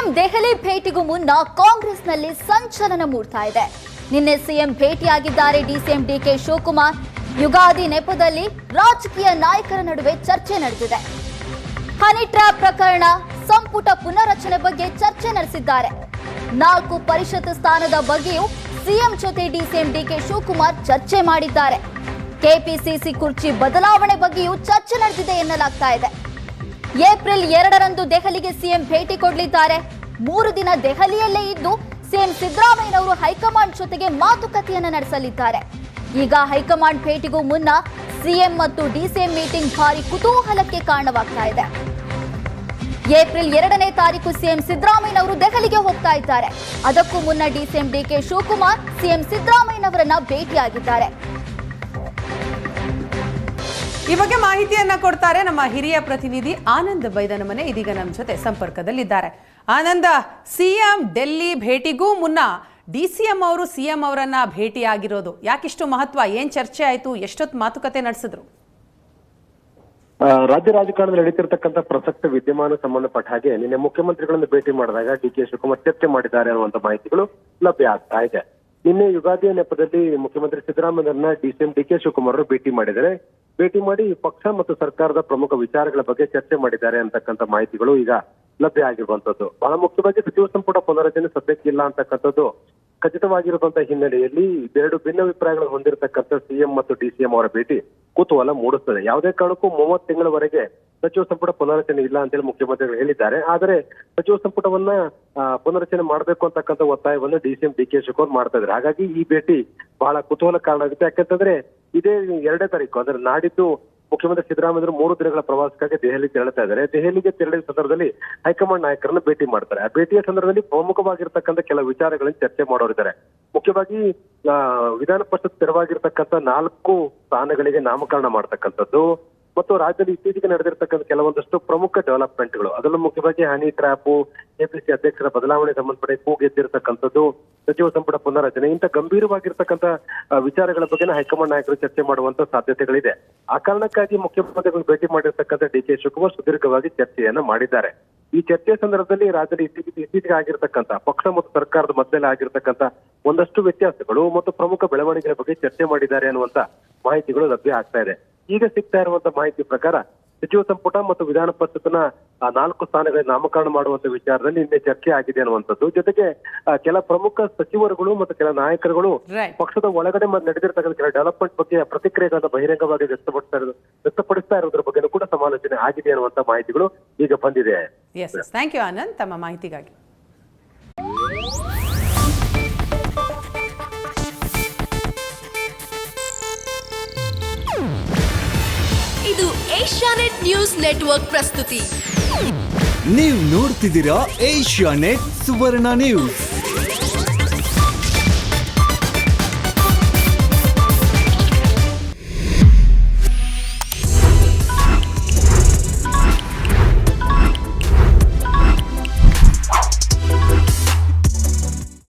CM Delhi ಭೇಟಿಗೂ ಮುನ್ನ ಕಾಂಗ್ರೆಸ್ನಲ್ಲಿ ಸಂಚಲನ ಮೂಡ್ತಾ ಇದೆ. ನಿನ್ನೆ ಸಿಎಂ ಭೇಟಿಯಾಗಿದ್ದಾರೆ ಡಿಸಿಎಂ ಡಿಕೆ ಶಿವಕುಮಾರ್. ಯುಗಾದಿ ನೆಪದಲ್ಲಿ ರಾಜಕೀಯ ನಾಯಕರ ನಡುವೆ ಚರ್ಚೆ ನಡೆದಿದೆ. ಹನಿ ಟ್ರ್ಯಾಪ್ ಪ್ರಕರಣ, ಸಂಪುಟ ಪುನರಚನೆ ಬಗ್ಗೆ ಚರ್ಚೆ ನಡೆಸಿದ್ದಾರೆ. 4 ಪರಿಷತ್ ಸ್ಥಾನದ ಬಗ್ಗೆಯೂ ಸಿಎಂ ಜೊತೆ ಡಿಸಿಎಂ ಡಿಕೆ ಶಿವಕುಮಾರ್ ಚರ್ಚೆ ಮಾಡಿದ್ದಾರೆ. ಕೆಪಿಸಿಸಿ ಕುರ್ಚಿ ಬದಲಾವಣೆ ಬಗ್ಗೆಯೂ ಚರ್ಚೆ ನಡೆದಿದೆ ಎನ್ನಲಾಗ್ತಾ ಇದೆ. ಏಪ್ರಿಲ್ 2ರಂದು ದೆಹಲಿಗೆ ಸಿಎಂ ಭೇಟಿ ಕೊಡಲಿದ್ದಾರೆ. 3 ದಿನ ದೆಹಲಿಯಲ್ಲೇ ಇದ್ದು ಸಿಎಂ ಸಿದ್ದರಾಮಯ್ಯನವರು ಹೈಕಮಾಂಡ್ ಜೊತೆಗೆ ಮಾತುಕತೆಯನ್ನು ನಡೆಸಲಿದ್ದಾರೆ. ಈಗ ಹೈಕಮಾಂಡ್ ಭೇಟಿಗೂ ಮುನ್ನ ಸಿಎಂ ಮತ್ತು ಡಿಸಿಎಂ ಮೀಟಿಂಗ್ ಭಾರಿ ಕುತೂಹಲಕ್ಕೆ ಕಾರಣವಾಗ್ತಾ ಇದೆ. ಏಪ್ರಿಲ್ 2ನೇ ತಾರೀಕು ಸಿಎಂ ಸಿದ್ದರಾಮಯ್ಯನವರು ದೆಹಲಿಗೆ ಹೋಗ್ತಾ ಇದ್ದಾರೆ. ಅದಕ್ಕೂ ಮುನ್ನ ಡಿಸಿಎಂ ಡಿಕೆ ಶಿವಕುಮಾರ್ ಸಿಎಂ ಸಿದ್ದರಾಮಯ್ಯನವರನ್ನ ಭೇಟಿಯಾಗಿದ್ದಾರೆ. ಈ ಬಗ್ಗೆ ಮಾಹಿತಿಯನ್ನ ಕೊಡ್ತಾರೆ ನಮ್ಮ ಹಿರಿಯ ಪ್ರತಿನಿಧಿ ಆನಂದ್ ಬೈದನಮನೆ. ಇದೀಗ ನಮ್ಮ ಜೊತೆ ಸಂಪರ್ಕದಲ್ಲಿದ್ದಾರೆ. ಆನಂದ, ಸಿಎಂ ಡೆಲ್ಲಿ ಭೇಟಿಗೂ ಮುನ್ನ ಡಿಸಿಎಂ ಅವರು ಸಿಎಂ ಅವರನ್ನ ಭೇಟಿಯಾಗಿರೋದು ಯಾಕಿಷ್ಟು ಮಹತ್ವ? ಏನ್ ಚರ್ಚೆ ಆಯ್ತು? ಎಷ್ಟೊತ್ತು ಮಾತುಕತೆ ನಡೆಸಿದ್ರು? ರಾಜ್ಯ ರಾಜಕಾರಣದಲ್ಲಿ ನಡೀತಿರ್ತಕ್ಕಂಥ ಪ್ರಸಕ್ತ ವಿದ್ಯಮಾನ ಸಂಬಂಧಪಟ್ಟ ಹಾಗೆ ನಿನ್ನೆ ಮುಖ್ಯಮಂತ್ರಿಗಳನ್ನು ಭೇಟಿ ಮಾಡಿದಾಗ ಡಿಕೆ ಶಿವಕುಮಾರ್ ಚರ್ಚೆ ಮಾಡಿದ್ದಾರೆ ಅನ್ನುವಂತ ಮಾಹಿತಿಗಳು ಲಭ್ಯ ಆಗ್ತಾ ಇದೆ. ನಿನ್ನೆ ಯುಗಾದಿಯ ನೆಪದಲ್ಲಿ ಮುಖ್ಯಮಂತ್ರಿ ಸಿದ್ದರಾಮಯ್ಯರನ್ನ ಡಿಸಿಎಂ ಡಿಕೆ ಶಿವಕುಮಾರ್ ಭೇಟಿ ಮಾಡಿದ್ದಾರೆ. ಭೇಟಿ ಮಾಡಿ ಪಕ್ಷ ಮತ್ತು ಸರ್ಕಾರದ ಪ್ರಮುಖ ವಿಚಾರಗಳ ಬಗ್ಗೆ ಚರ್ಚೆ ಮಾಡಿದ್ದಾರೆ ಅಂತಕ್ಕಂಥ ಮಾಹಿತಿಗಳು ಈಗ ಲಭ್ಯ ಆಗಿರುವಂತದ್ದು. ಬಹಳ ಮುಖ್ಯವಾಗಿ ಸಚಿವ ಸಂಪುಟ ಪುನರಚನೆ ಸದ್ಯಕ್ಕಿಲ್ಲ ಅಂತಕ್ಕಂಥದ್ದು ಖಚಿತವಾಗಿರುವಂತಹ ಹಿನ್ನೆಲೆಯಲ್ಲಿ 2 ಭಿನ್ನಾಭಿಪ್ರಾಯಗಳು ಹೊಂದಿರತಕ್ಕಂಥ ಸಿಎಂ ಮತ್ತು ಡಿಸಿಎಂ ಅವರ ಭೇಟಿ ಕುತೂಹಲ ಮೂಡಿಸ್ತದೆ. ಯಾವುದೇ ಕಾರಣಕ್ಕೂ 30 ತಿಂಗಳವರೆಗೆ ಸಚಿವ ಸಂಪುಟ ಪುನರಚನೆ ಇಲ್ಲ ಅಂತೇಳಿ ಮುಖ್ಯಮಂತ್ರಿಗಳು ಹೇಳಿದ್ದಾರೆ. ಆದರೆ ಸಚಿವ ಸಂಪುಟವನ್ನ ಪುನರಚನೆ ಮಾಡಬೇಕು ಅಂತಕ್ಕಂಥ ಒತ್ತಾಯವನ್ನು ಡಿಸಿಎಂ ಡಿಕೆ ಶಿವಕುಮಾರ್ ಮಾಡ್ತಾ ಇದ್ದಾರೆ. ಹಾಗಾಗಿ ಈ ಭೇಟಿ ಬಹಳ ಕುತೂಹಲ ಕಾರಣ ಆಗುತ್ತೆ. ಯಾಕಂತಂದ್ರೆ ಇದೇ 2ನೇ ತಾರೀಕು ಅಂದ್ರೆ ನಾಡಿದ್ದು ಮುಖ್ಯಮಂತ್ರಿ ಸಿದ್ದರಾಮಯ್ಯರು 3 ದಿನಗಳ ಪ್ರವಾಸಕ್ಕಾಗಿ ದೆಹಲಿ ತೆರಳುತ್ತಾ ಇದ್ದಾರೆ. ದೆಹಲಿಗೆ ತೆರಳಿದ ಸಂದರ್ಭದಲ್ಲಿ ಹೈಕಮಾಂಡ್ ನಾಯಕರನ್ನು ಭೇಟಿ ಮಾಡ್ತಾರೆ. ಆ ಭೇಟಿಯ ಸಂದರ್ಭದಲ್ಲಿ ಪ್ರಮುಖವಾಗಿರ್ತಕ್ಕಂಥ ಕೆಲವು ವಿಚಾರಗಳನ್ನು ಚರ್ಚೆ ಮಾಡೋರಿದ್ದಾರೆ. ಮುಖ್ಯವಾಗಿ ವಿಧಾನ ಪರಿಷತ್ ತೆರವಾಗಿರ್ತಕ್ಕಂಥ 4 ಸ್ಥಾನಗಳಿಗೆ ನಾಮಕರಣ ಮಾಡ್ತಕ್ಕಂಥದ್ದು ಮತ್ತು ರಾಜ್ಯದಲ್ಲಿ ಇತ್ತೀಚೆಗೆ ನಡೆದಿರ್ತಕ್ಕಂಥ ಕೆಲವೊಂದಷ್ಟು ಪ್ರಮುಖ ಡೆವಲಪ್ಮೆಂಟ್ಗಳು, ಅದರಲ್ಲೂ ಮುಖ್ಯವಾಗಿ ಹನಿ ಟ್ರ್ಯಾಪು, ಕೆಪಿಸಿ ಅಧ್ಯಕ್ಷರ ಬದಲಾವಣೆ ಸಂಬಂಧಪಟ್ಟ ಕೂಗೆದ್ದಿರ್ತಕ್ಕಂಥದ್ದು, ಸಚಿವ ಸಂಪುಟ ಪುನರಚನೆ, ಇಂಥ ಗಂಭೀರವಾಗಿರ್ತಕ್ಕಂಥ ವಿಚಾರಗಳ ಬಗ್ಗೆ ಹೈಕಮಾಂಡ್ ನಾಯಕರು ಚರ್ಚೆ ಮಾಡುವಂತ ಸಾಧ್ಯತೆಗಳಿದೆ. ಆ ಕಾರಣಕ್ಕಾಗಿ ಮುಖ್ಯಮಂತ್ರಿಗಳು ಭೇಟಿ ಮಾಡಿರ್ತಕ್ಕಂಥ ಡಿಕೆ ಶಿವಕುಮಾರ್ ಸುದೀರ್ಘವಾಗಿ ಚರ್ಚೆಯನ್ನ ಮಾಡಿದ್ದಾರೆ. ಈ ಚರ್ಚೆಯ ಸಂದರ್ಭದಲ್ಲಿ ರಾಜ್ಯದಲ್ಲಿ ಇತ್ತೀಚೆಗೆ ಆಗಿರ್ತಕ್ಕಂಥ ಪಕ್ಷ ಮತ್ತು ಸರ್ಕಾರದ ಮಧ್ಯದಲ್ಲಿ ಆಗಿರ್ತಕ್ಕಂಥ ಒಂದಷ್ಟು ವ್ಯತ್ಯಾಸಗಳು ಮತ್ತು ಪ್ರಮುಖ ಬೆಳವಣಿಗೆಗಳ ಬಗ್ಗೆ ಚರ್ಚೆ ಮಾಡಿದ್ದಾರೆ ಅನ್ನುವಂತ ಮಾಹಿತಿಗಳು ಲಭ್ಯ ಆಗ್ತಾ ಇದೆ. ಈಗ ಸಿಗ್ತಾ ಇರುವಂತ ಮಾಹಿತಿ ಪ್ರಕಾರ ಸಚಿವ ಸಂಪುಟ ಮತ್ತು ವಿಧಾನ ಪರಿಷತ್ನ 4 ಸ್ಥಾನಗಳಿಗೆ ನಾಮಕರಣ ಮಾಡುವಂತ ವಿಚಾರದಲ್ಲಿ ನಿನ್ನೆ ಚರ್ಚೆ ಆಗಿದೆ ಅನ್ನುವಂಥದ್ದು. ಜೊತೆಗೆ ಕೆಲ ಪ್ರಮುಖ ಸಚಿವರುಗಳು ಮತ್ತು ಕೆಲ ನಾಯಕರುಗಳು ಪಕ್ಷದ ಒಳಗಡೆ ನಡೆದಿರ್ತಕ್ಕಂಥ ಕೆಲ ಡೆವಲಪ್ಮೆಂಟ್ ಬಗ್ಗೆ ಪ್ರತಿಕ್ರಿಯೆಗಳನ್ನ ಬಹಿರಂಗವಾಗಿ ವ್ಯಕ್ತಪಡಿಸ್ತಾ ಇರೋದ್ರ ಬಗ್ಗೆ ಕೂಡ ಸಮಾಲೋಚನೆ ಆಗಿದೆ ಅನ್ನುವಂತ ಮಾಹಿತಿಗಳು ಈಗ ಬಂದಿದೆ. ಥ್ಯಾಂಕ್ ಯು ಆನಂದ್ ತಮ್ಮ ಮಾಹಿತಿಗಾಗಿ. ಇದು ಏಷ್ಯಾನೆಟ್ ನ್ಯೂಸ್ ನೆಟ್ವರ್ಕ್ ಪ್ರಸ್ತುತಿ. ನೀವು ನೋಡ್ತಿದ್ದೀರಾ ಏಷ್ಯಾನೆಟ್ ಸುವರ್ಣ ನ್ಯೂಸ್.